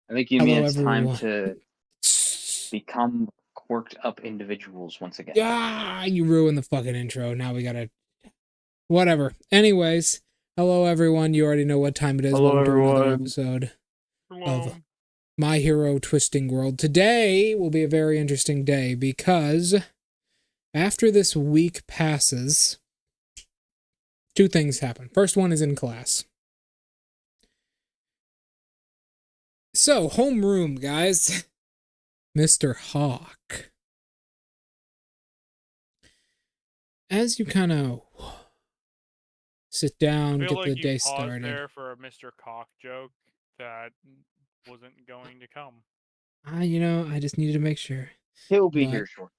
I think you mean Hello, it's time everyone. to become quirked up individuals once again. Ah, you ruined the fucking intro. Now we gotta. Whatever. Anyways, hello, everyone. You already know what time it is. Hello, Welcome to another everyone. episode of Shalom. My Hero Twisting World. Today will be a very interesting day because after this week passes, two things happen. First one is in class. So, homeroom, guys. Mr. Hawk. As you kind of sit down, I feel get the like you day paused started. there for a Mr. Cock joke that wasn't going to come. I just needed to make sure. He'll be But here shortly.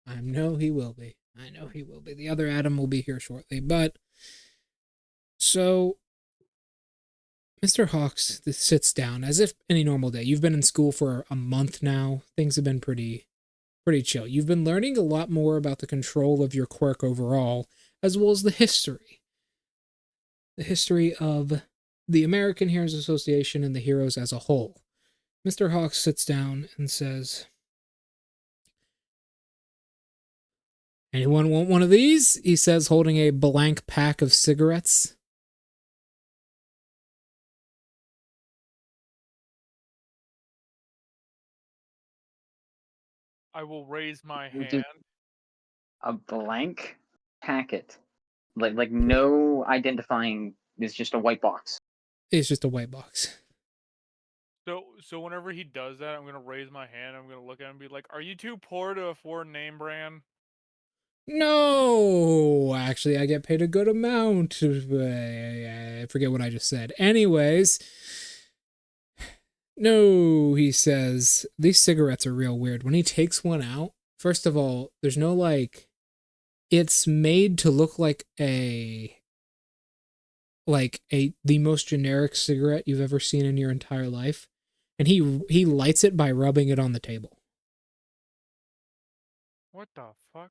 I know he will be. I know he will be. The other Adam will be here shortly. But so Mr. Hawks sits down as if any normal day. You've been in school for a month now. Things have been pretty chill. You've been learning a lot more about the control of your quirk overall, as well as the history. The history of the American Heroes Association and the heroes as a whole. Mr. Hawks sits down and says, "Anyone want one of these?" He says, holding a blank pack of cigarettes. I will raise my Just hand. a blank packet, like no identifying. It's just a white box. It's just a white box. So whenever he does that, I'm gonna raise my hand. I'm gonna look at him and be like, "Are you too poor to afford name brand?" No, actually, I get paid a good amount. I forget what I just said. Anyways, no, he says, these cigarettes are real weird. When he takes one out, first of all, there's no it's made to look like the most generic cigarette you've ever seen in your entire life. And he lights it by rubbing it on the table. What the fuck?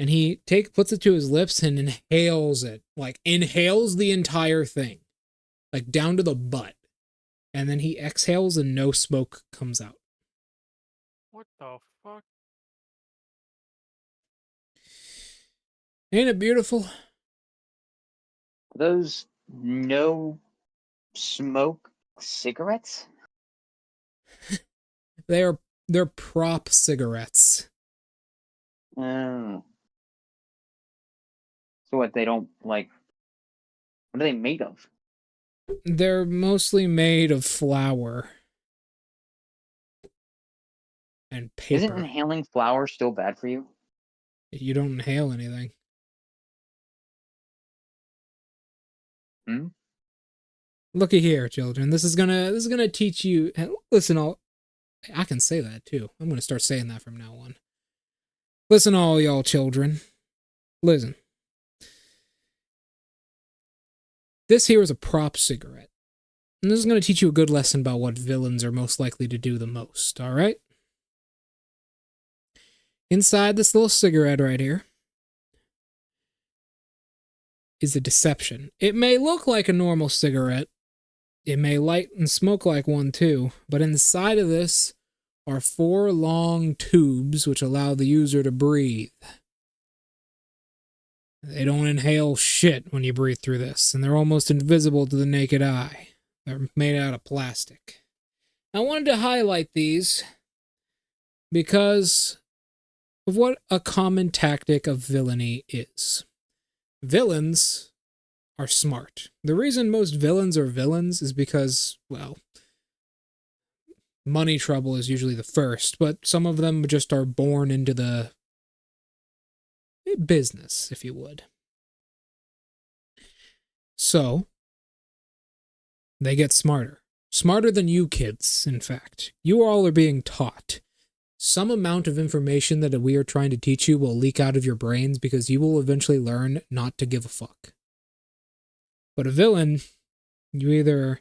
And he puts it to his lips and inhales it. Like inhales the entire thing. Like down to the butt. And then he exhales and no smoke comes out. What the fuck? Ain't it beautiful? Those no smoke cigarettes. They're prop cigarettes. Oh. So what? They don't like. What are they made of? They're mostly made of flour and Isn't paper. inhaling flour still bad for you? You don't inhale anything. Hmm? Looky here, children. This is gonna teach you. Listen, I can say that too. I'm gonna start saying that from now on. Listen, all y'all children. Listen. This here is a prop cigarette. And this is going to teach you a good lesson about what villains are most likely to do the most, alright? Inside this little cigarette right here is a deception. It may look like a normal cigarette. It may light and smoke like one too. But inside of this are 4 long tubes which allow the user to breathe. They don't inhale shit when you breathe through this, and they're almost invisible to the naked eye. They're made out of plastic. I wanted to highlight these because of what a common tactic of villainy is. Villains are smart. The reason most villains are villains is because, well, money trouble is usually the first, but some of them just are born into the business, if you would. So, they get smarter. Smarter than you kids, in fact. You all are being taught. Some amount of information that we are trying to teach you will leak out of your brains because you will eventually learn not to give a fuck. But a villain, you either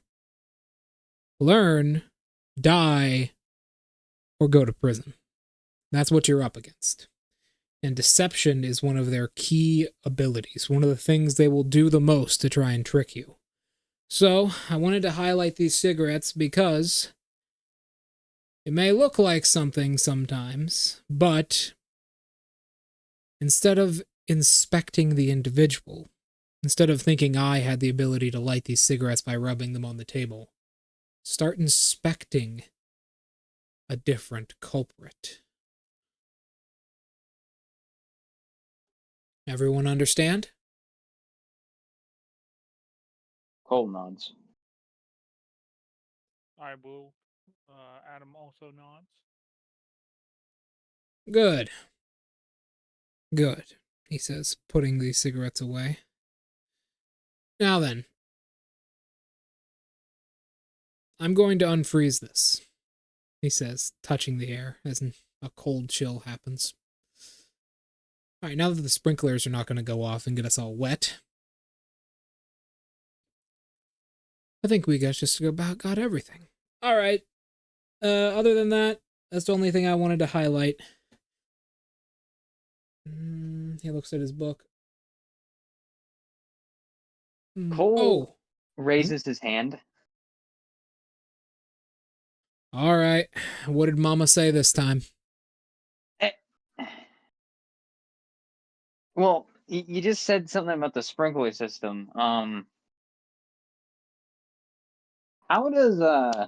learn, die, or go to prison. That's what you're up against. And deception is one of their key abilities, one of the things they will do the most to try and trick you. So, I wanted to highlight these cigarettes because It may look like something sometimes, but instead of inspecting the individual, instead of thinking I had the ability to light these cigarettes by rubbing them on the table, start inspecting a different culprit. Everyone understand? Cole nods. I will. Adam also nods. Good. Good, he says, putting the cigarettes away. Now then, I'm going to unfreeze this, he says, touching the air as a cold chill happens. All right, now that the sprinklers are not going to go off and get us all wet, I think we guys just about got everything. All right. Other than that, that's the only thing I wanted to highlight. He looks at his book. Cole raises his hand. All right. What did Mama say this time? Well, you just said something about the sprinkler system. How does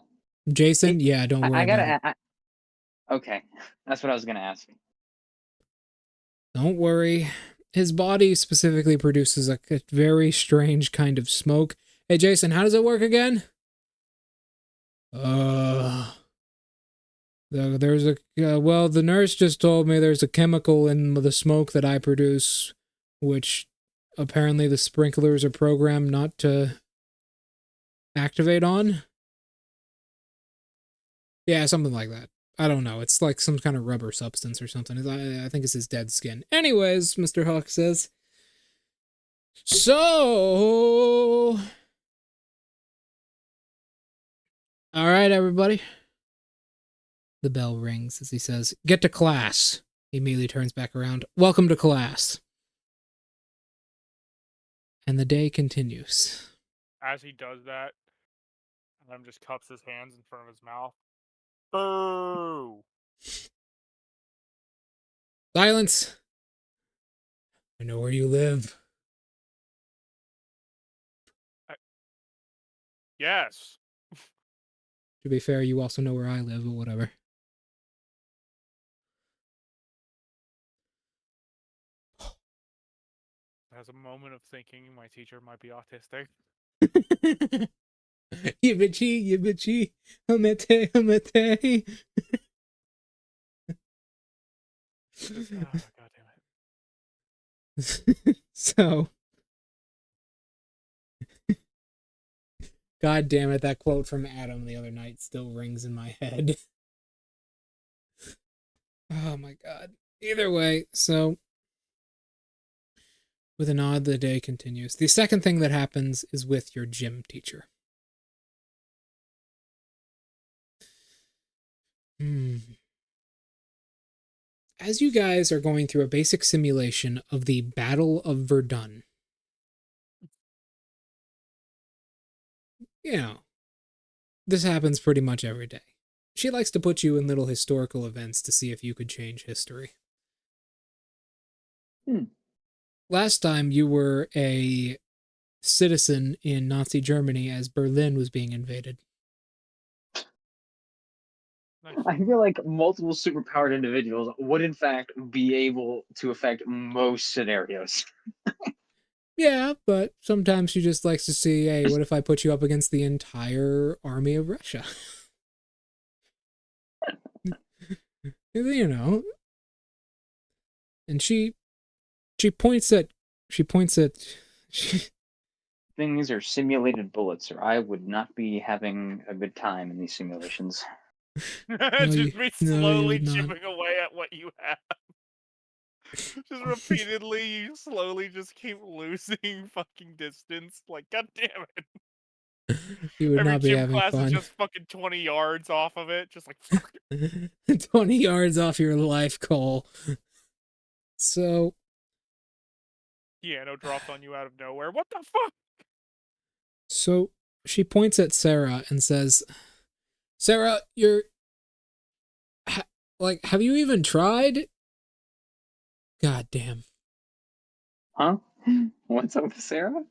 Jason? Yeah, don't worry about it. Okay, that's what I was gonna ask. Don't worry. His body specifically produces a very strange kind of smoke. Hey, Jason, how does it work again? There's a well, the nurse just told me there's a chemical in the smoke that I produce, which apparently the sprinklers are programmed not to activate on. Yeah, something like that. I don't know. It's like some kind of rubber substance or something. I think it's his dead skin. Anyways, Mr. Hawk says. So... All right, everybody. The bell rings as he says, "Get to class." He immediately turns back around. "Welcome to class." And the day continues. As he does that, Adam just cups his hands in front of his mouth. Boo! Silence. I know where you live. Yes. To be fair, you also know where I live, but whatever. Has a moment of thinking my teacher might be autistic. Yibichi, yibichi, humete, humete. Oh, God damn it. So, God damn it, that quote from Adam the other night still rings in my head. Oh my God. Either way, so with a nod, the day continues. The second thing that happens is with your gym teacher. As you guys are going through a basic simulation of the Battle of Verdun, you know, this happens pretty much every day. She likes to put you in little historical events to see if you could change history. Last time you were a citizen in Nazi Germany as Berlin was being invaded. I feel like multiple superpowered individuals would in fact be able to affect most scenarios. Yeah, but sometimes she just likes to see, hey, what if I put you up against the entire army of Russia? You know. And she points at Things are simulated bullets, or I would not be having a good time in these simulations. Just be slowly no, chipping away at what you have. Just repeatedly, you slowly just keep losing fucking distance. Like, God damn it. You would Every not be gym having class fun. is just fucking 20 yards off of it. Just like, fuck. 20 yards off your life, Cole. So... Piano dropped on you out of nowhere. What the fuck? So she points at Sarah and says, "Sarah, you're like, have you even tried? God damn. Huh? What's up with Sarah?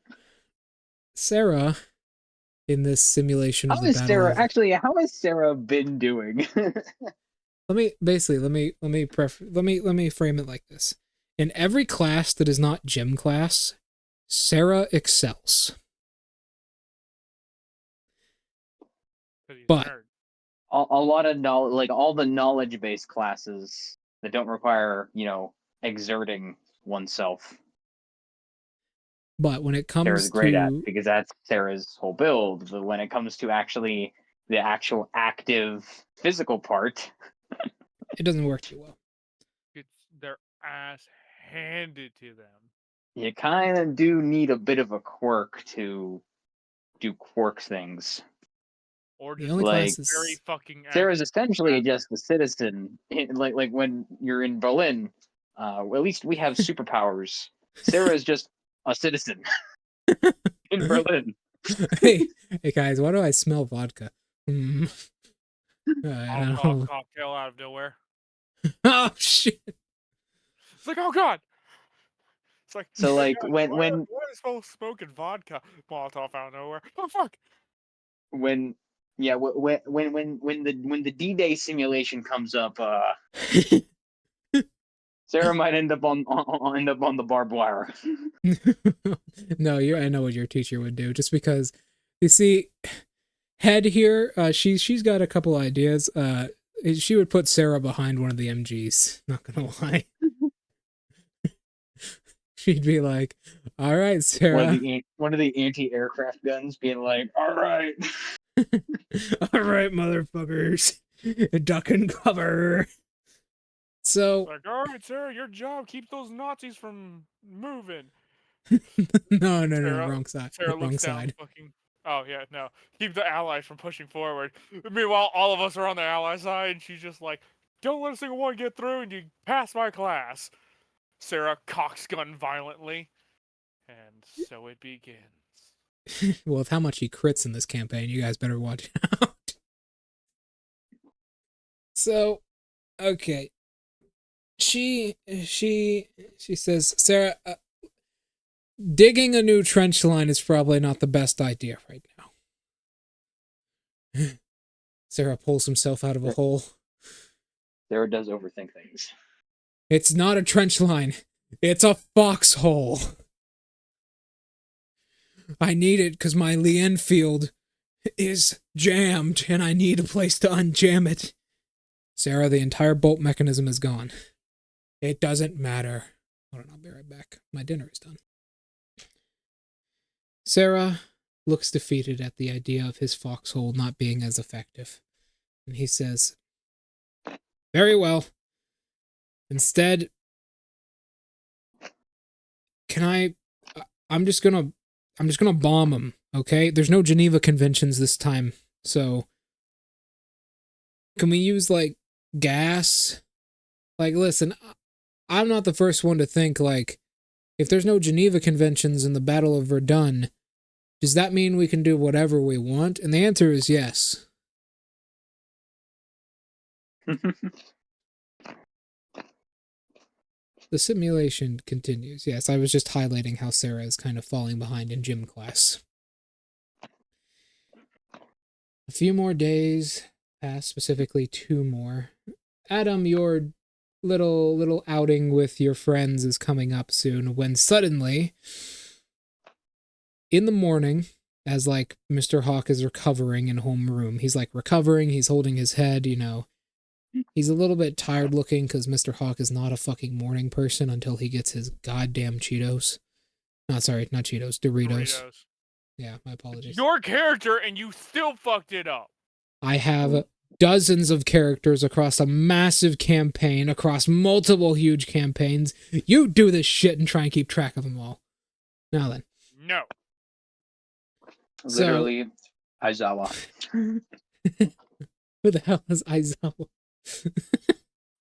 Sarah, in this simulation of How the is Battle Sarah of... actually? How has Sarah been doing? Let me frame it like this. In every class that is not gym class, Sarah excels. 'Cause he's a But nerd. A lot of knowledge, like all the knowledge-based classes that don't require, exerting oneself. when it Sarah's comes great at to... because that's Sarah's whole build. But when it comes to actually the actual active physical part, It doesn't work too well. Gets their ass handed to them. you kind of do need a bit of a quirk to do quirk things. Or The just only Like very classes... fucking Sarah's active. essentially just a citizen. Like when you're in Berlin, at least we have superpowers. Sarah is just a citizen in Berlin. hey, hey guys, why do I smell vodka? I don't Alcohol know. cocktail out of nowhere. Oh shit! It's like, oh god. It's like, So hey like guys, when why is Phil smoking vodka? Molotov out of nowhere. Oh fuck. when yeah when the D-Day simulation comes up, Sarah might end up on the barbed wire. No, I know what your teacher would do. Just because, you see, Head here, she's got a couple ideas. She would put Sarah behind one of the MGs. Not gonna lie. She'd be like, "All right, Sarah. One of the anti-aircraft guns being like, all right. All right, motherfuckers, duck and cover." So, It's like, all right, Sarah, your job, keep those Nazis from moving. no, Sarah, wrong side, Sarah wrong looks down, side. fucking. Oh yeah, no. Keep the allies from pushing forward. Meanwhile, all of us are on the ally side, and she's just like, "Don't let a single one get through, and you pass my class." Sarah cocks gun violently, and so it begins. Well, with how much he crits in this campaign, you guys better watch out. So, okay. She says, Sarah, digging a new trench line is probably not the best idea right now. Sarah pulls himself out of a hole. Sarah does overthink things. It's not a trench line. It's a foxhole. I need it because my Lien field is jammed and I need a place to unjam it. Sarah, the entire bolt mechanism is gone. It doesn't matter. Hold on, I'll be right back. My dinner is done. Sarah looks defeated at the idea of his foxhole not being as effective. And he says, very well. Instead, I'm just gonna bomb him, okay? There's no Geneva Conventions this time, so can we use, like, gas? Like, listen, I'm not the first one to think, like, if there's no Geneva Conventions in the Battle of Verdun, does that mean we can do whatever we want? And the answer is yes. The simulation continues. Yes, I was just highlighting how Sarah is kind of falling behind in gym class. A few more days pass, specifically 2 more. Adam, your little outing with your friends is coming up soon, when suddenly, in the morning, as like Mr. Hawk is recovering in homeroom, he's like recovering, he's holding his head, you know. He's a little bit tired looking because Mr. Hawk is not a fucking morning person until he gets his goddamn Cheetos. Not Cheetos, Doritos. Yeah, my apologies. Your character, and you still fucked it up. I have dozens of characters across a massive campaign, across multiple huge campaigns. You do this shit and try and keep track of them all. Now then. No. Literally, Aizawa. Who the hell is Aizawa?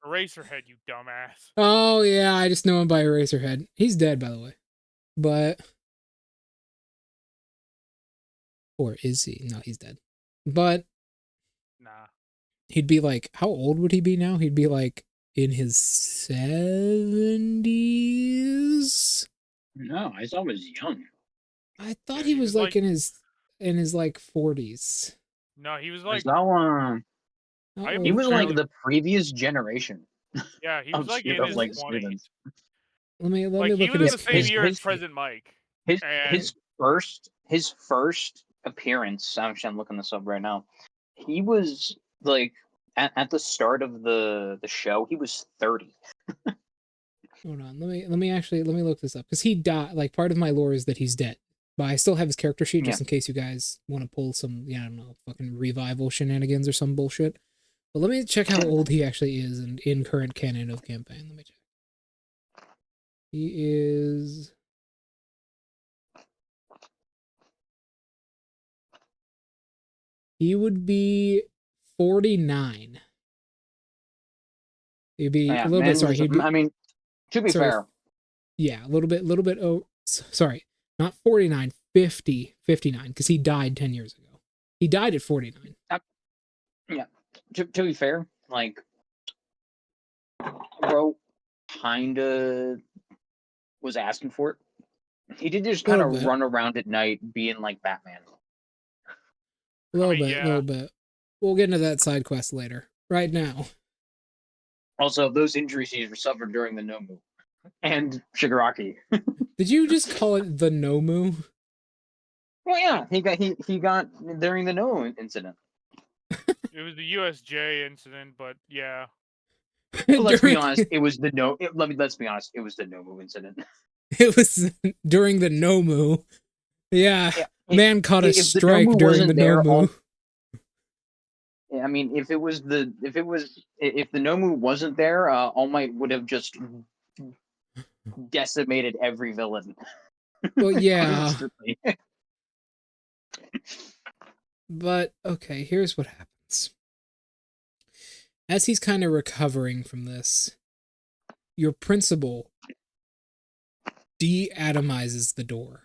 Eraserhead, you dumbass. Oh, yeah, I just know him by Eraserhead. He's dead, by the way. But... or is he? No, he's dead. But... Nah. He'd be like, how old would he be now? He'd be like in his 70s. No, I thought he was young. I thought Yeah, he he was was like like in his like 40s. no, he was I like saw, How I he old? was like barely. the previous generation Yeah, he was of like in Let his me like 20s. students. let me Like he look was at in his the same His year as his character. President Mike. his And his first appearance. Actually, I'm looking this up right now. He was like at the start of the show. He was 30. Hold on. Let me look this up because he died. Like part of my lore is that he's dead, but I still have his character sheet Yeah. just in case you guys want to pull some, I don't know, fucking revival shenanigans or some bullshit. But let me check how old he actually is in current canon of campaign. Let me check. He is. He would be 49. He'd be Yeah, a little bit. man Sorry, was. he'd be I mean, to be sorry. fair, Yeah, a little bit. Oh, sorry, not 49, 50, 59, because he died 10 years ago. He died at 49. yeah. To be fair, like, bro, kinda was asking for it. He did just A kind little of bit, run around at night being like Batman. a I little mean, bit, a yeah. little bit. We'll get into that side quest later. Right now, Also, those injuries he suffered during the Nomu and Shigaraki. did you just call it the Nomu? Well, yeah, he got during the Nomu incident. It was the USJ incident, but yeah. Let's be During honest, it was the no. Let's be honest, it was the Nomu incident. it was during the Nomu. Yeah, Yeah, man caught a if the strike Nomu during the wasn't there, Nomu. I mean, if the Nomu wasn't there, All Might would have just decimated every villain Well, yeah, constantly. but okay. Here's what happens. As he's kind of recovering from this, your principal de-atomizes the door.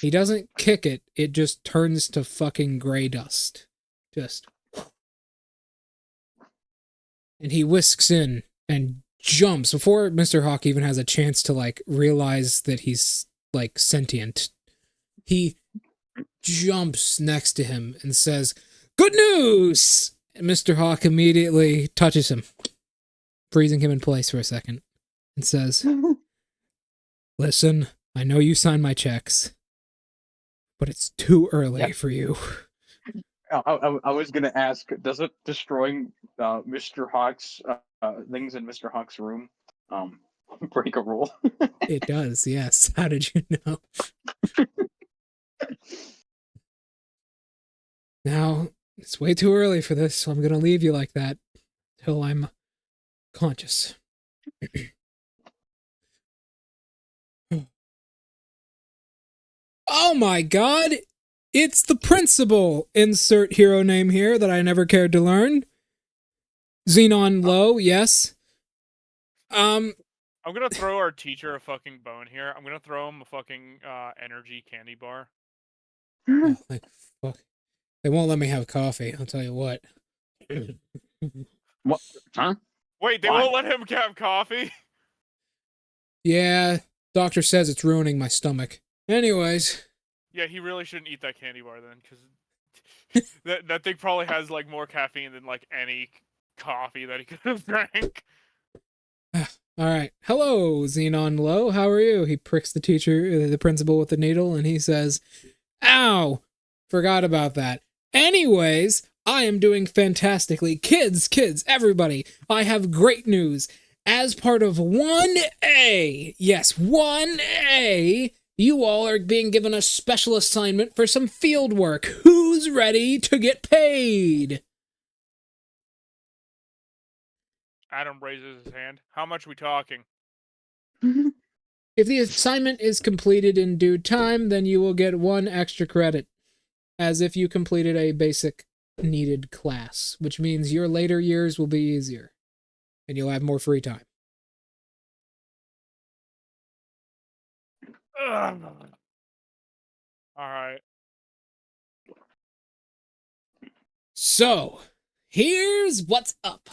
He doesn't kick it, it just turns to fucking gray dust. Just. And he whisks in and jumps before Mr. Hawk even has a chance to like realize that he's like sentient. He jumps next to him and says, "Good news!" And Mr. Hawk immediately touches him, freezing him in place for a second, and says, "Listen, I know you signed my checks, but it's too early Yeah. for you." I was gonna ask, does it destroying Mr. Hawk's things in Mr. Hawk's room break a rule? It does, yes. How did you know? Now, it's way too early for this, so I'm going to leave you like that till I'm conscious. Oh my god! It's the principal! Insert hero name here that I never cared to learn. Xenon Low, yes. I'm gonna throw our teacher a fucking bone here. I'm gonna throw him a fucking energy candy bar. Oh, like, fuck. They won't let me have coffee, I'll tell you what. What? Huh? Wait, they Why? won't let him have coffee? Yeah, doctor says it's ruining my stomach. Anyways. Yeah, he really shouldn't eat that candy bar then, because that thing probably has like more caffeine than like any coffee that he could have drank. All right. Hello, Xenon Low. How are you? He pricks the teacher, the principal with the needle, and he says, "Ow! Forgot about that. Anyways, I am doing fantastically. Kids, everybody, I have great news. As part of 1A, yes, 1A, you all are being given a special assignment for some field work. Who's ready to get paid?" Adam raises his hand. How much we talking? If the assignment is completed in due time, then you will get 1 extra credit, as if you completed a basic needed class, which means your later years will be easier, and you'll have more free time. Ugh. All right. So, here's what's up.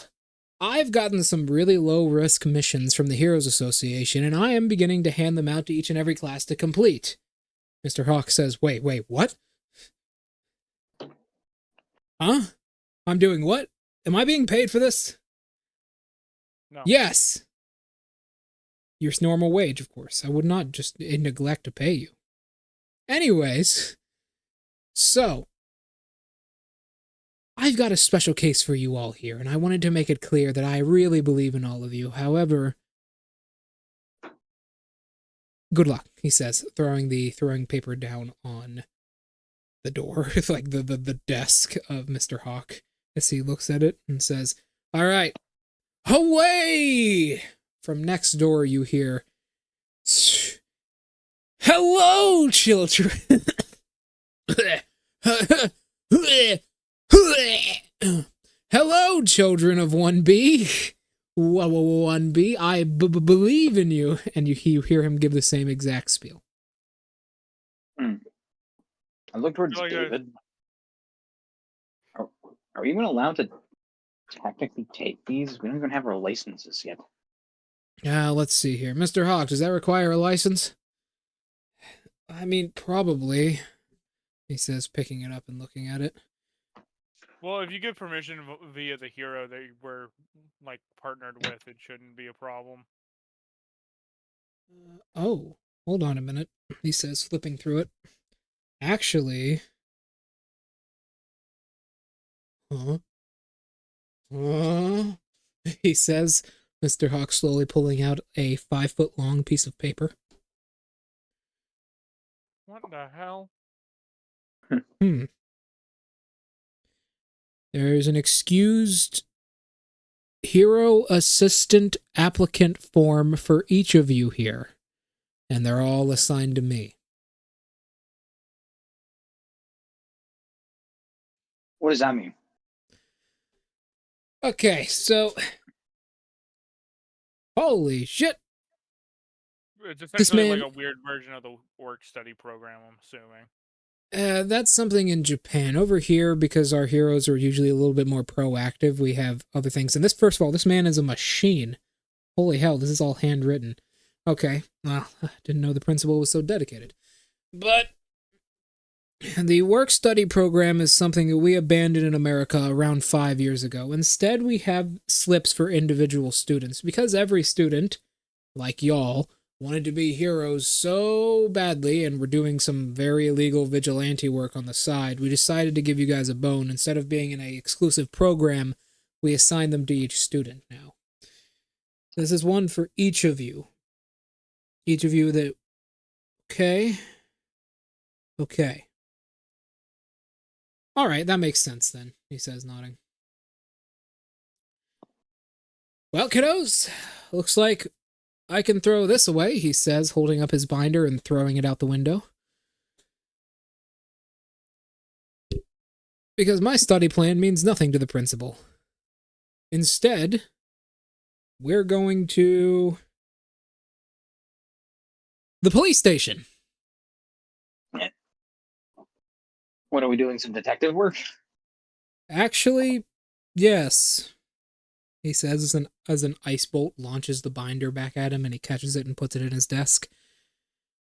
I've gotten some really low-risk missions from the Heroes Association, and I am beginning to hand them out to each and every class to complete. Mr. Hawk says, wait, what? Huh? I'm doing what? Am I being paid for this? No. Yes. Your normal wage, of course. I would not just neglect to pay you. Anyways, so I've got a special case for you all here, and I wanted to make it clear that I really believe in all of you. However, good luck, he says, throwing paper down on the door, like the desk of Mr. Hawk, as he looks at it and says, all right, away! From next door you hear, hello, children! Hello, children of 1B. 1B, I believe in you. And you hear him give the same exact spiel. I look towards David. Are we even allowed to technically take these? We don't even have our licenses yet. Let's see here. Mr. Hawk, does that require a license? I mean, probably, he says, picking it up and looking at it. Well, if you get permission via the hero that we're, like, partnered with, it shouldn't be a problem. Oh, hold on a minute, he says, flipping through it. Actually... he says, Mr. Hawk slowly pulling out a 5-foot-long piece of paper. What the hell? There's an excused hero assistant applicant form for each of you here, and they're all assigned to me. What does that mean? Okay, so... Holy shit! It's essentially man- like a weird version of the work study program, I'm assuming. That's something in Japan. Over here, because our heroes are usually a little bit more proactive, we have other things. And this, first of all, this man is a machine. Holy hell, this is all handwritten. Okay, well, I didn't know the principal was so dedicated. But the work-study program is something that we abandoned in America around 5 years ago. Instead, we have slips for individual students, because every student, like y'all, wanted to be heroes so badly and were doing some very illegal vigilante work on the side. We decided to give you guys a bone. Instead of being in an exclusive program, we assign them to each student now. This is one for each of you. Each of you that... Okay. Okay. All right, that makes sense then, he says, nodding. Well, kiddos, looks like I can throw this away, he says, holding up his binder and throwing it out the window. Because my study plan means nothing to the principal. Instead, we're going to the police station. What, are we doing some detective work? Actually, yes. He says as an ice bolt launches the binder back at him and he catches it and puts it in his desk.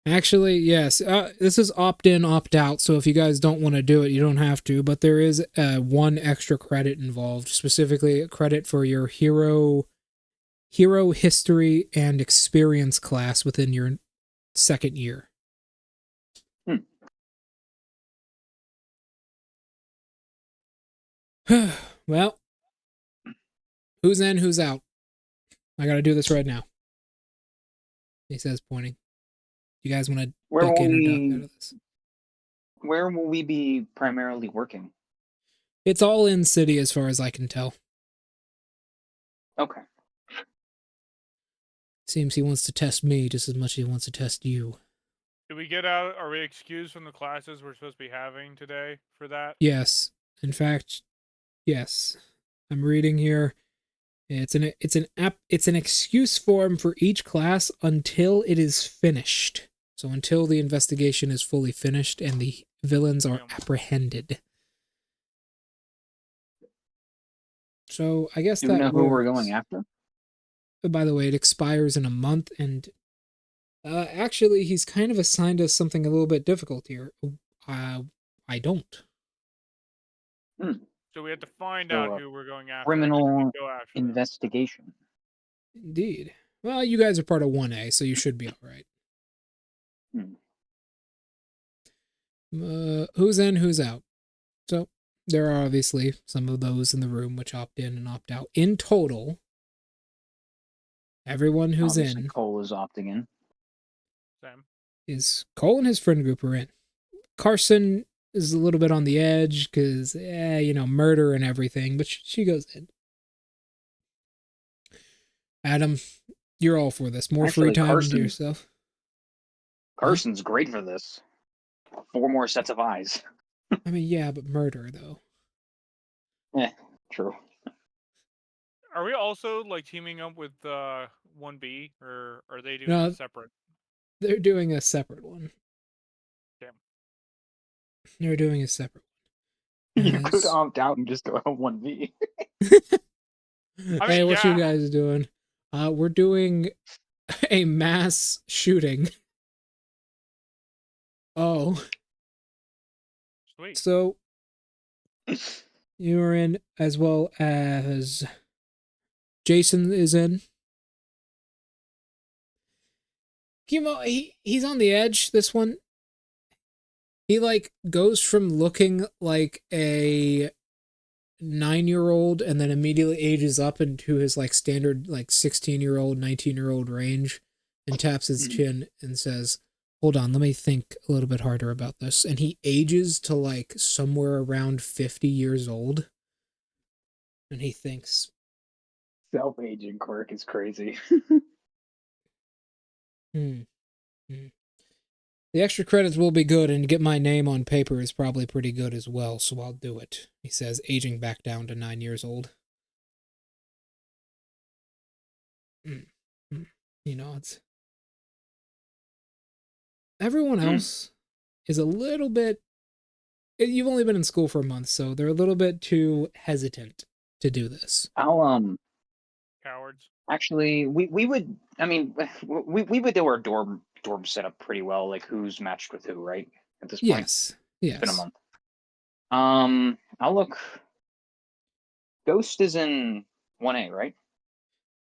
Actually, yes. This is opt-in, opt-out, so if you guys don't want to do it, you don't have to, but there is 1 extra credit involved, specifically a credit for your hero history and experience class within your 2nd year. Well, who's in, who's out? I gotta do this right now. He says, pointing. You guys want to duck in or duck out of this? Where will we be primarily working? It's all in city as far as I can tell. Okay. Seems he wants to test me just as much as he wants to test you. Did we get out? Are we excused from the classes we're supposed to be having today for that? Yes. In fact, yes. I'm reading here. It's an excuse form for each class until it is finished. So until the investigation is fully finished and the villains are apprehended. So I guess Do we that know who we're going works. after? By the way, it expires in a month, and actually, he's kind of assigned us something a little bit difficult here. I don't. So we have to find So, out who we're going after, and then we criminal go after them. investigation. Indeed. Well, you guys are part of 1A, so you should be all right. Who's in, who's out? So there are obviously some of those in the room which opt in and opt out. In total, everyone who's Obviously, in Cole is opting in. Sam. is Cole and his friend group are in. Carson is a little bit on the edge because, murder and everything, but she goes in. Adam, you're all for this. More Actually, free time to yourself. Carson's great for this. 4 more sets of eyes. I mean, yeah, but murder, though. True. Are we also like teaming up with 1B, or are they doing No. it separate? They're doing a separate one. Damn. They're doing a separate one. You could opt out and just go 1V. Hey, what you guys doing? We're doing a mass shooting. Oh. Sweet. So you're in, as well as Jason is in. He's on the edge, this one. He goes from looking like a 9-year-old and then immediately ages up into his standard 16-year-old, 19-year-old range and taps his chin and says, "Hold on, let me think a little bit harder about this." And he ages to somewhere around 50 years old. And he thinks, Self-aging quirk is crazy. The extra credits will be good, and get my name on paper is probably pretty good as well, so I'll do it. He says, aging back down to 9 years old. It's... Everyone else is a little bit... You've only been in school for a month, so they're a little bit too hesitant to do this. Cowards. Actually, we would... I mean, we would do our dorm setup pretty well, who's matched with who, right? At this point. Yes. It's been a month. I'll look... Ghost is in 1A, right?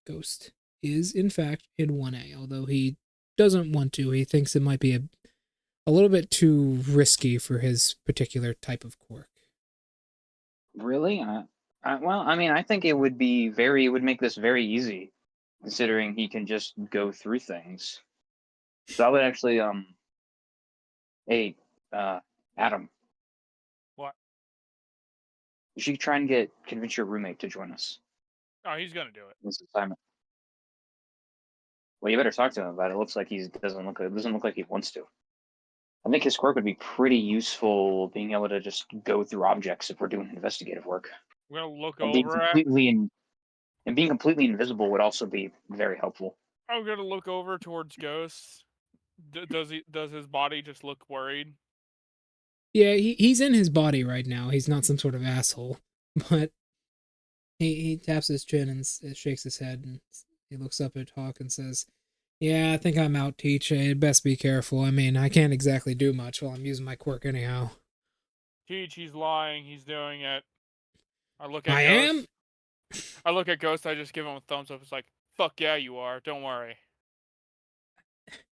Ghost is, in fact, in 1A, although he doesn't want to. He thinks it might be a little bit too risky for his particular type of quirk. Really? Well, I mean, I think it would make this very easy, considering he can just go through things. So I would actually, hey, Adam. What? You should try and convince your roommate to join us. Oh, he's gonna do it. This assignment. Well, you better talk to him about it. It looks like it doesn't look like he wants to. I think his quirk would be pretty useful, being able to just go through objects if we're doing investigative work. We're gonna look And over being completely invisible would also be very helpful. I'm gonna look over towards Ghost. Does his body just look worried? Yeah, he's in his body right now. He's not some sort of asshole, but he taps his chin and shakes his head, and he looks up at Hawk and says, "Yeah, I think I'm out, Teach. I'd best be careful. I mean, I can't exactly do much while I'm using my quirk anyhow." Teach, he's lying. He's doing it. I look at Ghost. I just give him a thumbs up. It's like, fuck yeah, you are. Don't worry.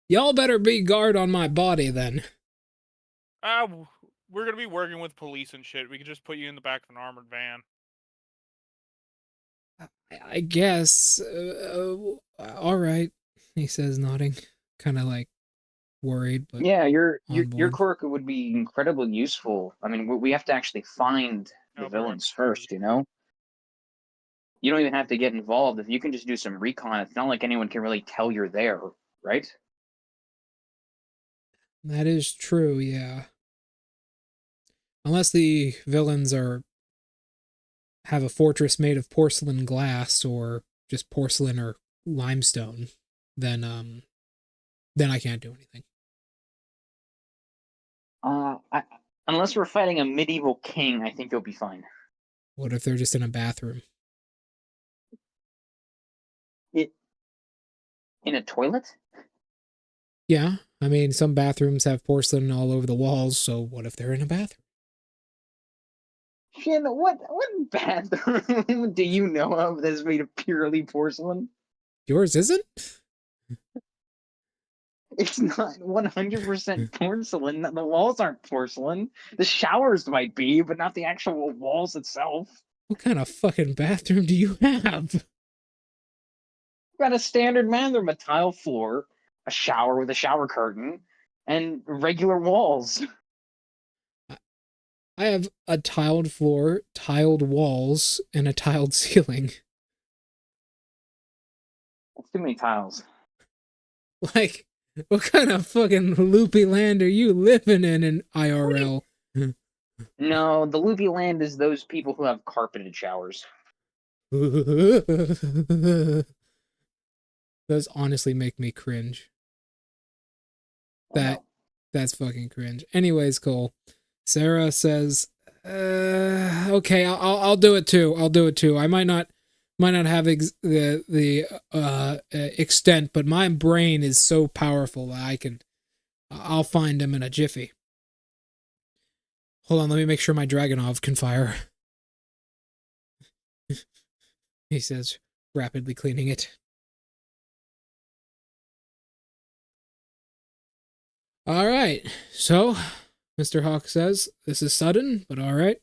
Y'all better be guard on my body then. We're gonna be working with police and shit. We could just put you in the back of an armored van. I guess. All right, he says, nodding, kind of worried. But yeah, your quirk would be incredibly useful. I mean, we have to actually find the villains first, you know? You don't even have to get involved. If you can just do some recon, it's not like anyone can really tell you're there, right? That is true, yeah. Unless the villains have a fortress made of porcelain glass or just porcelain or limestone, then I can't do anything. Unless we're fighting a medieval king, I think you'll be fine. What if they're just in a bathroom? In a toilet? Yeah, I mean, some bathrooms have porcelain all over the walls, so what if they're in a bathroom? Shit, what bathroom do you know of that's made of purely porcelain? Yours isn't? It's not 100% porcelain. The walls aren't porcelain. The showers might be, but not the actual walls itself. What kind of fucking bathroom do you have? You've got a standard bathroom, a tile floor, a shower with a shower curtain, and regular walls. I have a tiled floor, tiled walls, and a tiled ceiling. That's too many tiles. Like, what kind of fucking loopy land are you living in IRL? No, the loopy land is those people who have carpeted showers. Those honestly make me cringe. That's fucking cringe. Anyways, Cole. Sarah says, "Okay, I'll do it too. I'll do it too. I might not have the extent, but my brain is so powerful that I'll find him in a jiffy." Hold on, let me make sure my Dragonov can fire. He says, rapidly cleaning it. All right, so Mr. Hawk says, this is sudden, but all right.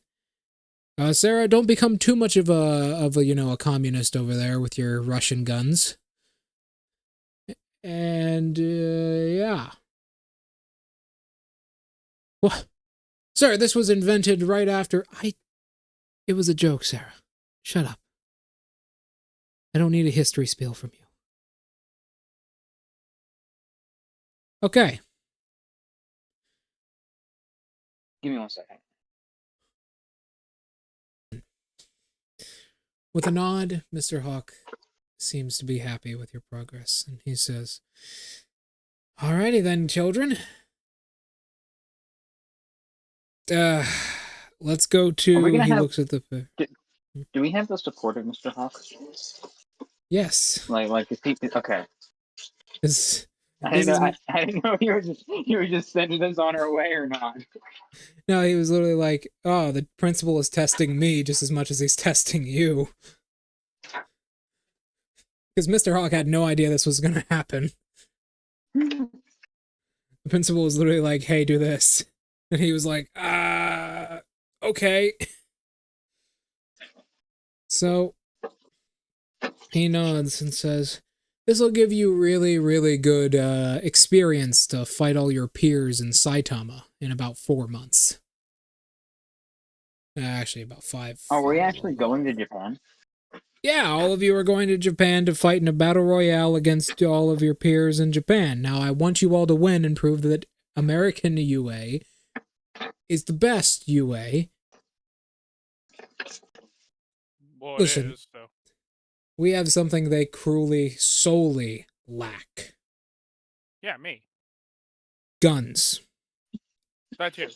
Sarah, don't become too much of a a communist over there with your Russian guns. And yeah. What? Sir, this was invented right after It was a joke, Sarah. Shut up. I don't need a history spiel from you. Okay. Give me 1 second. With a nod, Mr. Hawk seems to be happy with your progress, and he says, "Alrighty then, children. Let's go to..." He looks at the... Do we have the support of Mr. Hawk? Yes. Like, is he... Okay. I didn't know you were just sending us on our way or not. No, he was literally like, "Oh, the principal is testing me just as much as he's testing you." Because Mr. Hawk had no idea this was going to happen. The principal was literally like, "Hey, do this." And he was like, okay. So he nods and says, "This will give you really, really good experience to fight all your peers in Saitama in about 4 months." Actually, about 5. Are we actually going to Japan? Yeah, all of you are going to Japan to fight in a battle royale against all of your peers in Japan. Now, I want you all to win and prove that American UA is the best UA. Well, Listen, it is, so. We have something they cruelly, solely lack. Yeah, me. Guns. That too.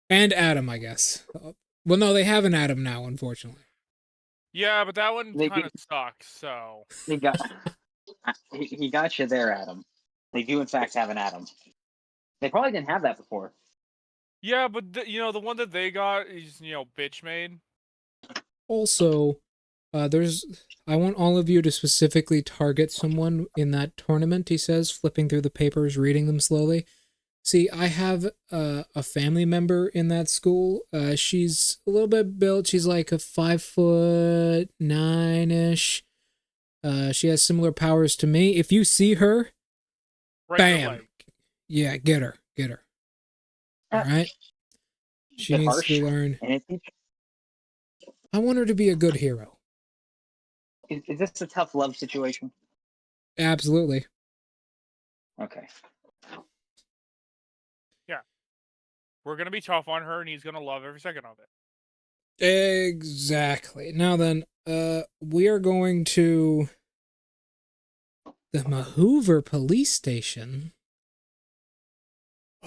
And Adam, I guess. Well, no, they have an Adam now, unfortunately. Yeah, but that one They kind do- of sucks, so... He got you there, Adam. They do, in fact, have an Adam. They probably didn't have that before. Yeah, but, the one that they got is, bitch made. Also, I want all of you to specifically target someone in that tournament, he says, flipping through the papers, reading them slowly. See, I have a family member in that school. She's a little bit built. She's like a 5'9"-ish. She has similar powers to me. If you see her, Right bam. Yeah, get her. All right? She needs to learn. I want her to be a good hero. Is this a tough love situation? Absolutely. Okay. We're going to be tough on her, and he's going to love every second of it. Exactly. Now then, we are going to the Myuu police station.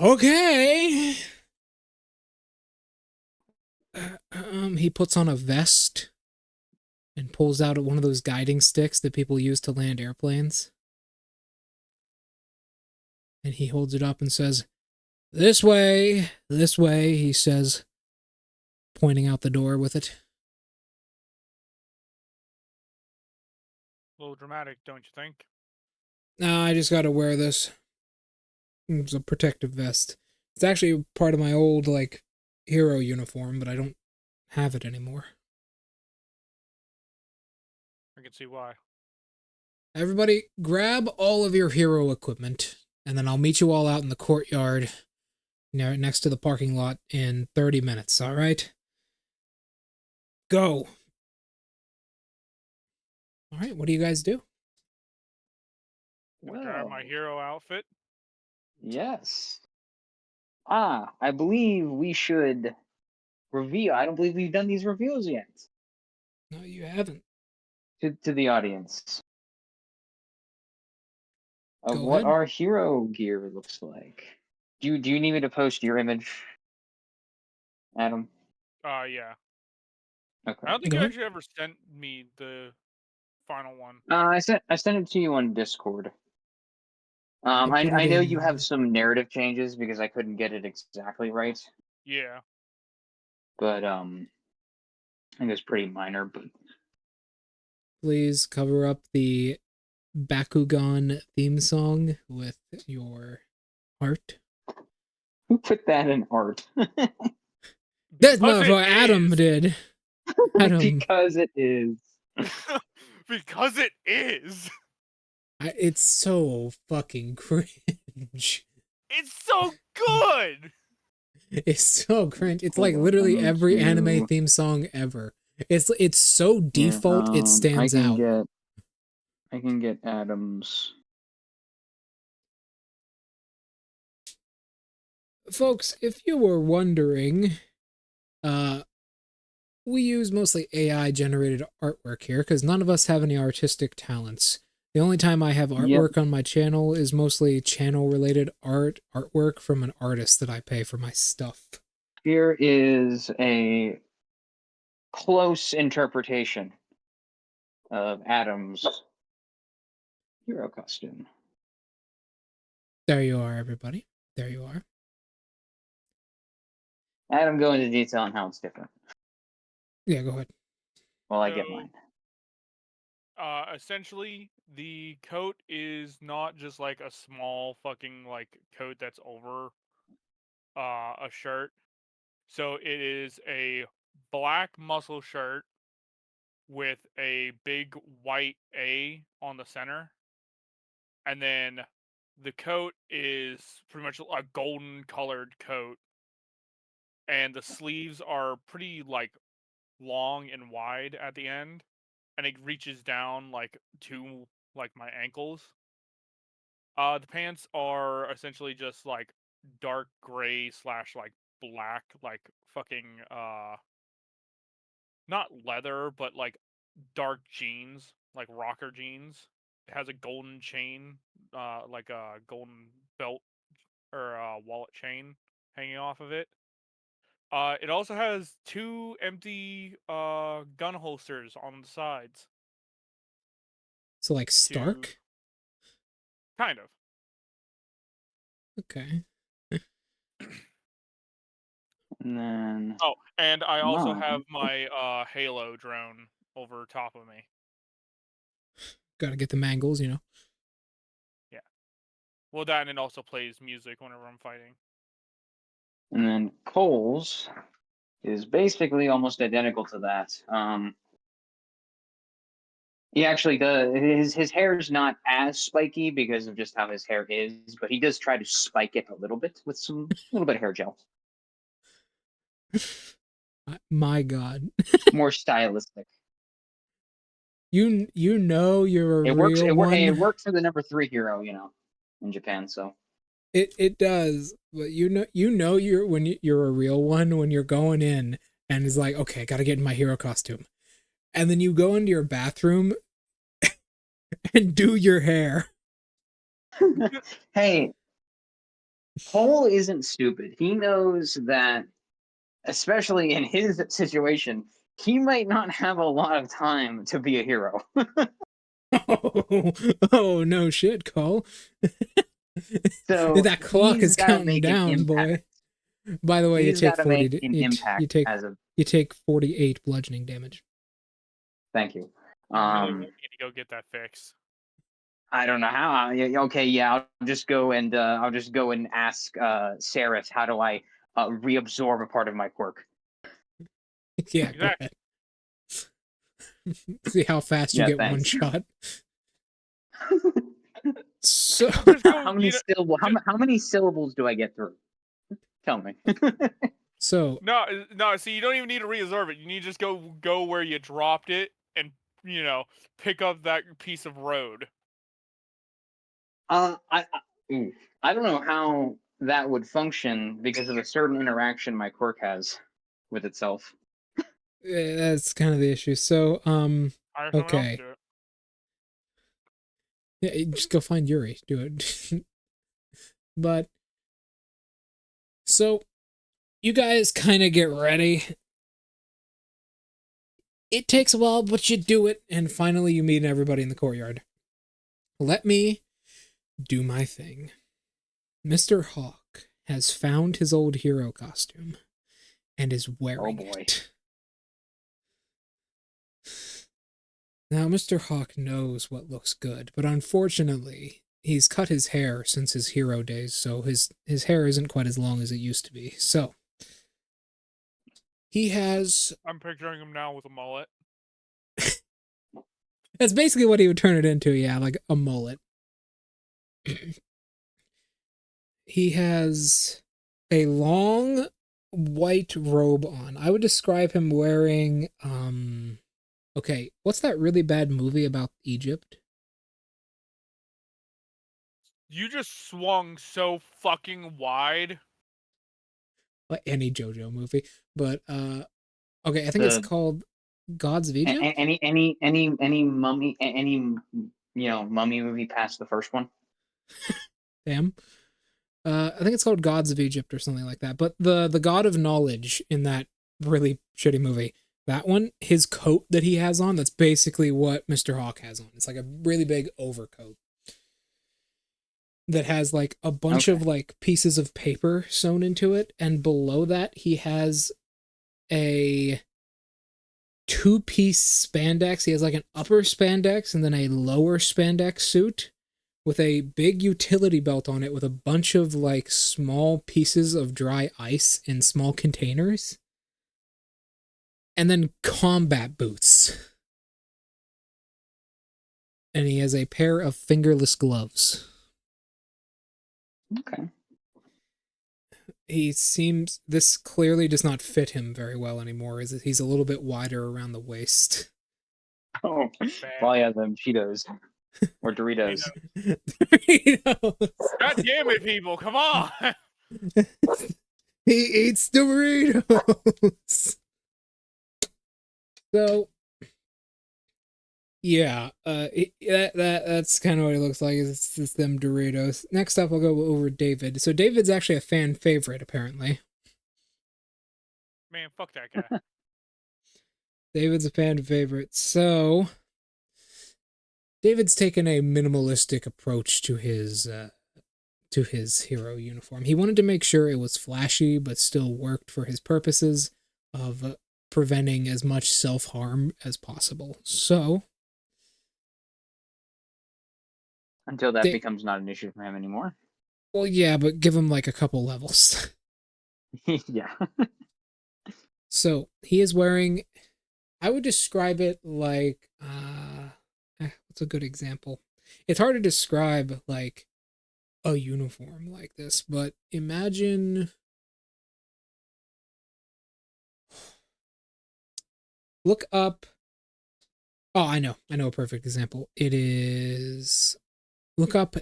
Okay. He puts on a vest and pulls out one of those guiding sticks that people use to land airplanes. And he holds it up and says, this way, he says, pointing out the door with it. A little dramatic, don't you think? I just gotta wear this. It's a protective vest. It's actually part of my old, hero uniform, but I don't have it anymore. I can see why. Everybody, grab all of your hero equipment, and then I'll meet you all out in the courtyard next to the parking lot in 30 minutes, all right? Go. All right, what do you guys do? Grab my hero outfit. Yes. I believe we should reveal. I don't believe we've done these reveals yet. No, you haven't. To the audience. Of Go what ahead. our hero gear looks like. Do you need me to post your image, Adam? Yeah. Okay. I don't think Go you ahead. actually ever sent me the final one. I sent it to you on Discord. I put it I know you in- have some narrative changes because I couldn't get it exactly right, Yeah. but I think it's pretty minor. But Please cover up the Bakugan theme song with your art. who put that in art? That's Because not it what Adam is. did. Adam, Because it is. Because it is. it's so fucking cringe. It's so good. It's so cringe. It's Hold like on, I literally need every anime to- theme song ever. It's so default, it stands out. I can get Adam's. Folks, if you were wondering, we use mostly AI generated artwork here because none of us have any artistic talents. The only time I have artwork on my channel is mostly channel related artwork from an artist that I pay for my stuff. Here is a close interpretation of Adam's hero costume. There you are, everybody. There you are. Adam, go into detail on how it's different. Yeah, go ahead. While I get mine. Essentially, the coat is not just like a small fucking coat that's over a shirt. So it is a black muscle shirt with a big white A on the center. And then the coat is pretty much a golden colored coat. And the sleeves are pretty long and wide at the end. And it reaches down to my ankles. The pants are essentially just dark gray / black, fucking not leather, but dark jeans, like rocker jeans. It has a golden chain, like a golden belt or wallet chain hanging off of it. It also has 2 empty gun holsters on the sides. So like Stark? Kind of. Okay. And then Oh, and I also mine. have my Halo drone over top of me. Gotta get the mangles, you know. Yeah. Well, that and it also plays music whenever I'm fighting. And then Cole's is basically almost identical to that. He actually does. His hair is not as spiky because of just how his hair is, but he does try to spike it a little bit with a little bit of hair gel. My God. More stylistic. You know you're a real one. It works for the number 3 hero, in Japan. So It does, but you know you're a real one when you're going in and it's like, okay, I gotta get in my hero costume, and then you go into your bathroom and do your hair. Hey, Cole isn't stupid. He knows that, especially in his situation, he might not have a lot of time to be a hero. Oh, no shit, Cole. So That clock he's is gotta counting make an down, impact. boy. By the way, you He's take gotta 40. make an impact as a. You take 48 bludgeoning damage. Thank you. I really need to go get that fixed. I don't know how. Okay, yeah, I'll just go and ask Seraph, how do I reabsorb a part of my quirk? Yeah, go ahead. See how fast you get thanks. one shot. So how many syllables do I get through? Tell me. So no. See, you don't even need to reabsorb it. You need to just go where you dropped it and pick up that piece of road. I don't know how that would function because of a certain interaction my quirk has with itself. that's kind of the issue. So okay. Yeah, just go find Yuri. Do it. But so you guys kind of get ready. It takes a while, but you do it, and finally you meet everybody in the courtyard. Let me do my thing. Mr. Hawk has found his old hero costume and is wearing it. Now, Mr. Hawk knows what looks good, but unfortunately, he's cut his hair since his hero days, so his hair isn't quite as long as it used to be. So, he has... I'm picturing him now with a mullet. That's basically what he would turn it into, yeah, like a mullet. He has a long white robe on. I would describe him wearing, okay, what's that really bad movie about Egypt? You just swung so fucking wide. Like any JoJo movie, but okay, I think it's called Gods of Egypt. Any mummy, mummy movie past the first one. Damn. I think it's called Gods of Egypt or something like that. But the God of Knowledge in that really shitty movie, that one, his coat that he has on, that's basically what Mr. Hawk has on. It's like a really big overcoat that has like a bunch of like pieces of paper sewn into it, and below that he has a two-piece spandex. He has like an upper spandex and then a lower spandex suit with a big utility belt on it with a bunch of like small pieces of dry ice in small containers. And then combat boots. And he has a pair of fingerless gloves. Okay. This clearly does not fit him very well anymore. He's a little bit wider around the waist. Oh, well, yeah, them Cheetos. Or Doritos. Doritos. God damn it, people, come on! He eats Doritos. So, yeah, that's kind of what it looks like. It's them Doritos. Next up, I'll go over David. So David's actually a fan favorite, apparently. Man, fuck that guy. David's a fan favorite. So, David's taken a minimalistic approach to his hero uniform. He wanted to make sure it was flashy, but still worked for his purposes of preventing as much self-harm as possible. So, until that becomes not an issue for him anymore. Well, yeah, but give him like a couple levels. Yeah. So, he is wearing, I would describe it like, what's a good example? It's hard to describe like a uniform like this, but imagine, look up, oh, I know a perfect example. It is, look up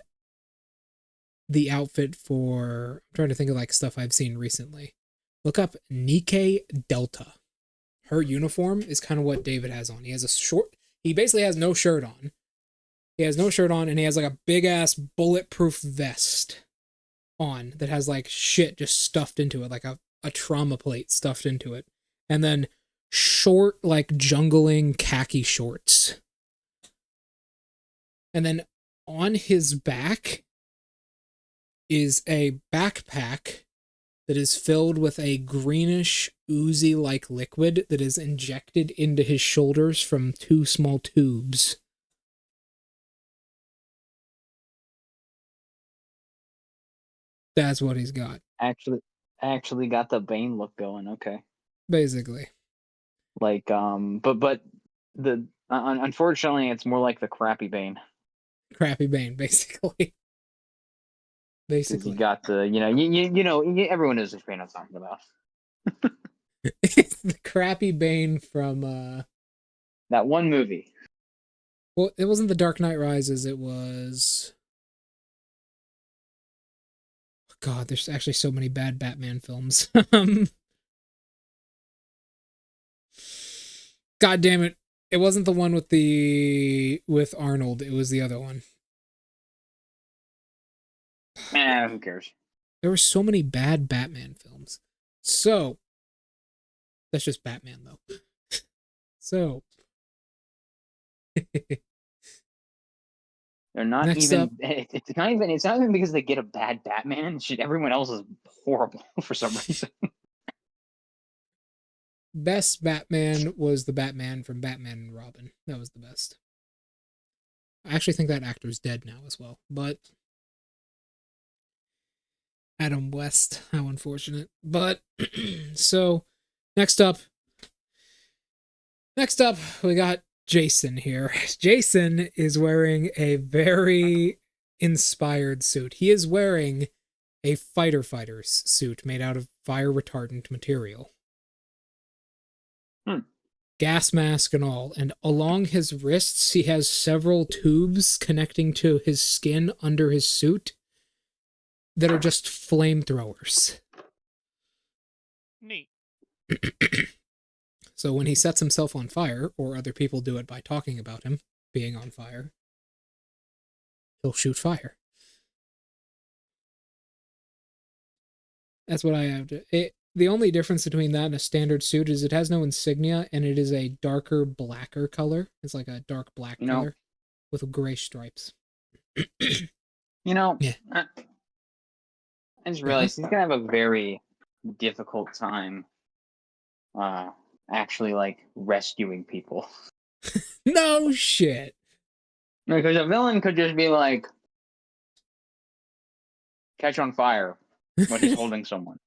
the outfit for, I'm trying to think of like stuff I've seen recently. Look up Nike Delta. Her uniform is kind of what David has on. He has he basically has no shirt on. He has no shirt on, and he has like a big ass bulletproof vest on that has like shit just stuffed into it, like a trauma plate stuffed into it. And then short, like jungling khaki shorts. And then on his back is a backpack that is filled with a greenish, oozy-like liquid that is injected into his shoulders from 2 small tubes. That's what he's got, Actually got the Bane look going. Okay. basically. Like, but the unfortunately, it's more like the crappy Bane. Crappy Bane, basically. Because you got the, you everyone knows which Bane I'm talking about. It's the crappy Bane from, That one movie. well, it wasn't The Dark Knight Rises, it was... God, there's actually so many bad Batman films. God damn it. It wasn't the one with Arnold, it was the other one. Who cares? There were so many bad Batman films. So, that's just Batman, though. So, They're not next even. up, It's not even. It's not even because they get a bad Batman. Shit, everyone else is horrible for some reason. best Batman was the Batman from Batman and Robin. That was the best. I actually think that actor's dead now as well, but Adam West, how unfortunate. But so next up we got Jason here. Jason is wearing a very inspired suit. He is wearing a fighter's suit made out of fire retardant material. Gas mask and all. And along his wrists, he has several tubes connecting to his skin under his suit that are just flamethrowers. Neat. So when he sets himself on fire, or other people do it by talking about him being on fire, he'll shoot fire. That's what I have to... The only difference between that and a standard suit is it has no insignia, and it is a darker, blacker color. It's like a dark black color with gray stripes. Yeah. Yeah. I just realized he's gonna have a very difficult time actually like rescuing people. No shit. Because a villain could just be like catch on fire when he's holding someone.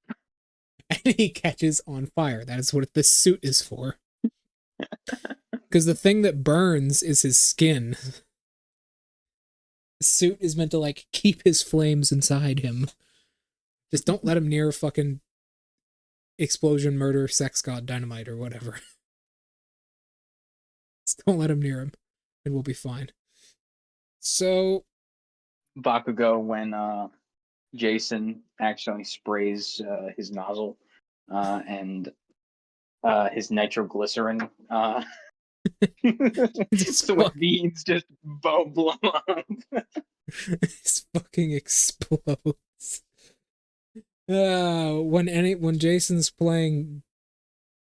And he catches on fire. That is what this suit is for. Because the thing that burns is his skin. The suit is meant to like keep his flames inside him. Just don't let him near fucking explosion, murder, sex god, dynamite, or whatever. Just don't let him near him, and we'll be fine. So, Bakugo, when Jason accidentally sprays his nozzle and his nitroglycerin soybeans just blow up. This fucking explodes. When Jason's playing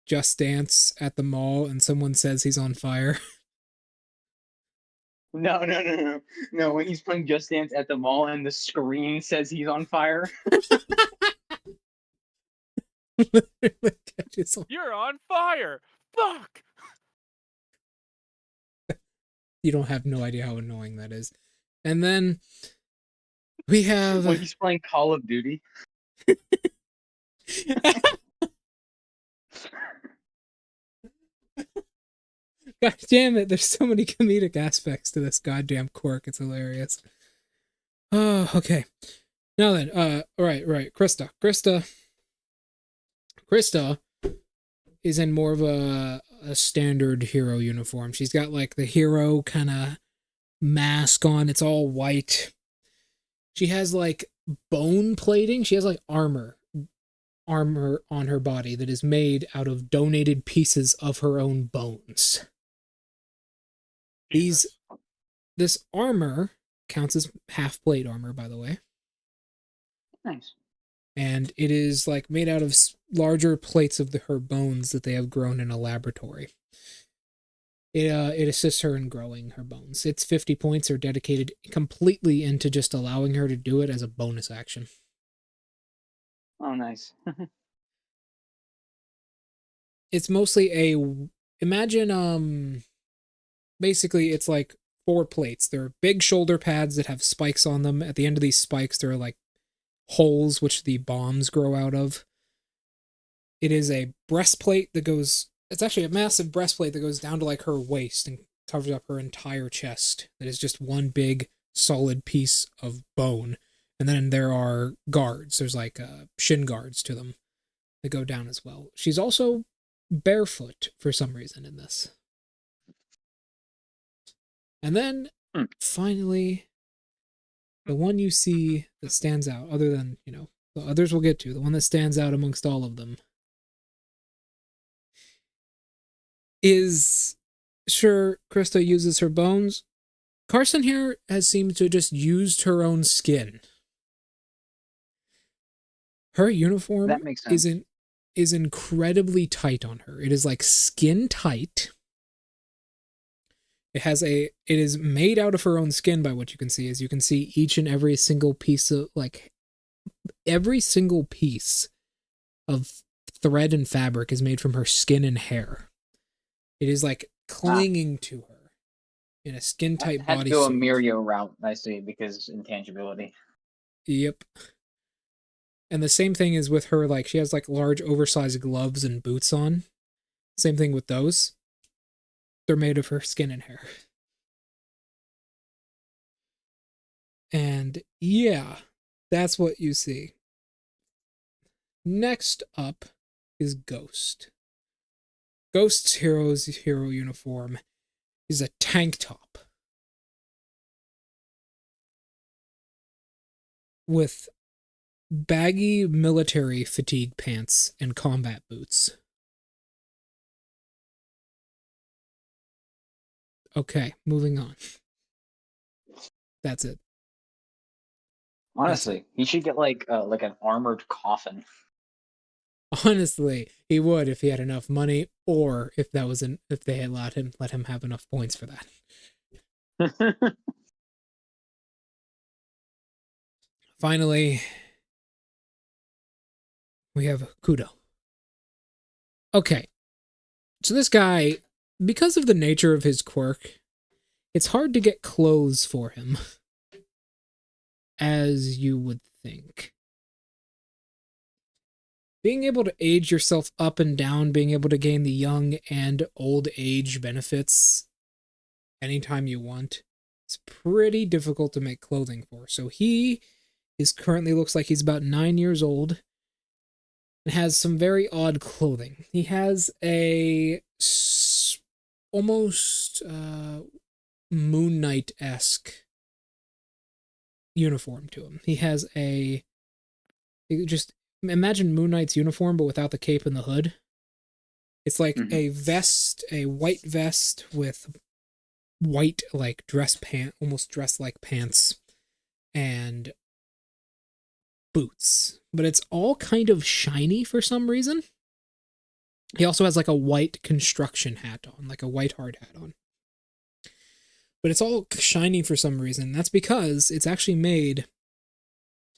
Just Dance at the mall and someone says he's on fire. No. When he's playing Just Dance at the mall and the screen says he's on fire. You're on fire! Fuck! You don't have no idea how annoying that is. And then we have... When he's playing Call of Duty. God damn it, there's so many comedic aspects to this goddamn quirk. It's hilarious. Oh, okay. Now then, right. Krista is in more of a standard hero uniform. She's got like the hero kind of mask on. It's all white. She has like bone plating. She has like armor on her body that is made out of donated pieces of her own bones. This armor counts as half plate armor, by the way. Nice. And it is like made out of larger plates of her bones that they have grown in a laboratory. It assists her in growing her bones. Its 50 points are dedicated completely into just allowing her to do it as a bonus action. Oh, nice. It's mostly imagine basically it's like 4 plates. There are big shoulder pads that have spikes on them. At the end of these spikes, there are like holes which the bombs grow out of. It is a breastplate that goes, it's actually a massive breastplate that goes down to like her waist and covers up her entire chest. That is just one big solid piece of bone. And then there are guards. There's like shin guards to them that go down as well. She's also barefoot for some reason in this. And then finally, the one you see that stands out, other than, you know, the others we'll get to, the one that stands out amongst all of them is, sure, Krista uses her bones. Carson here has seemed to just used her own skin. Her uniform That makes sense. is incredibly tight on her. It is like skin tight. It is made out of her own skin by what you can see. As you can see, each and every single piece of, like, every single piece of thread and fabric is made from her skin and hair. It is like clinging to her in a skin-tight Had to go a bodysuit. Myuu route, I see, because intangibility. Yep. And the same thing is with her, like, she has like large oversized gloves and boots on. Same thing with those. They're made of her skin and hair. And yeah, that's what you see. Next up is Ghost. Ghost's hero uniform is a tank top with baggy military fatigue pants and combat boots. Okay, moving on. That's it. Honestly, he should get like an armored coffin. Honestly, he would if he had enough money, or if they had let him have enough points for that. Finally, we have Kudo. Okay, so this guy, because of the nature of his quirk, it's hard to get clothes for him, as you would think. Being able to age yourself up and down, being able to gain the young and old age benefits anytime you want, it's pretty difficult to make clothing for. So he currently looks like he's about 9 years old and has some very odd clothing. He has a almost Moon Knight-esque uniform to him. He has just imagine Moon Knight's uniform, but without the cape and the hood. It's like a vest, a white vest with white, like, almost dress-like pants, and boots. But it's all kind of shiny for some reason. He also has, like, a white construction hat on, like a white hard hat on. But it's all shiny for some reason. That's because it's actually made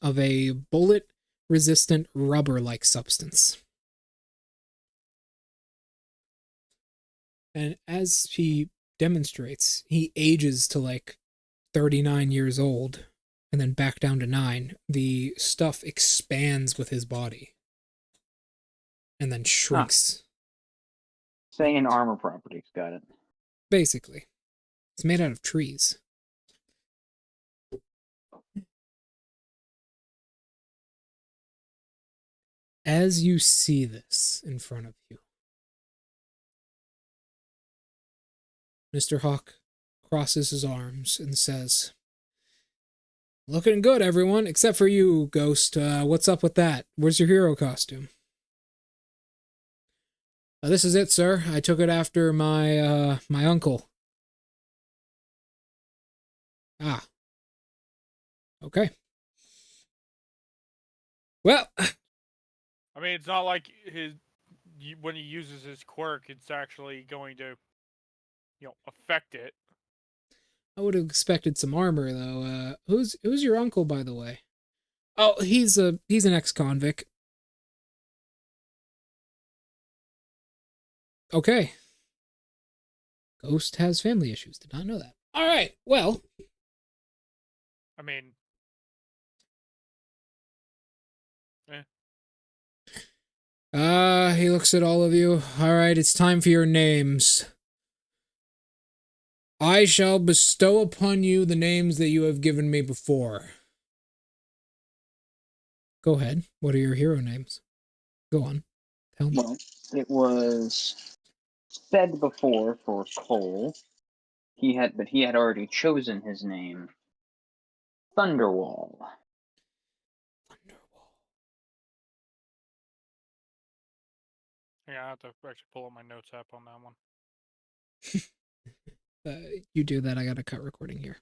of a bullet-resistant rubber-like substance. And as he demonstrates, he ages to like 39 years old and then back down to 9. The stuff expands with his body and then shrinks. Saying armor properties, got it. Basically. It's made out of trees. As you see this in front of you, Mr. Hawk crosses his arms and says, "Looking good, everyone, except for you, Ghost. What's up with that? Where's your hero costume?" "This is it, sir. I took it after my uncle." "Ah. Okay. Well, I mean, it's not like when he uses his quirk, it's actually going to, affect it. I would have expected some armor though. Who's your uncle, by the way? Oh, he's an ex-convict. Okay. Ghost has family issues. Did not know that. All right. Well, I mean, he looks at all of you. All right, it's time for your names. I shall bestow upon you the names that you have given me before. Go ahead. What are your hero names? Go on. Tell me. Well, it was said before for Cole. But he had already chosen his name. Thunderwall. yeah, I have to actually pull up my notes app on that one. You do that. I gotta cut recording here.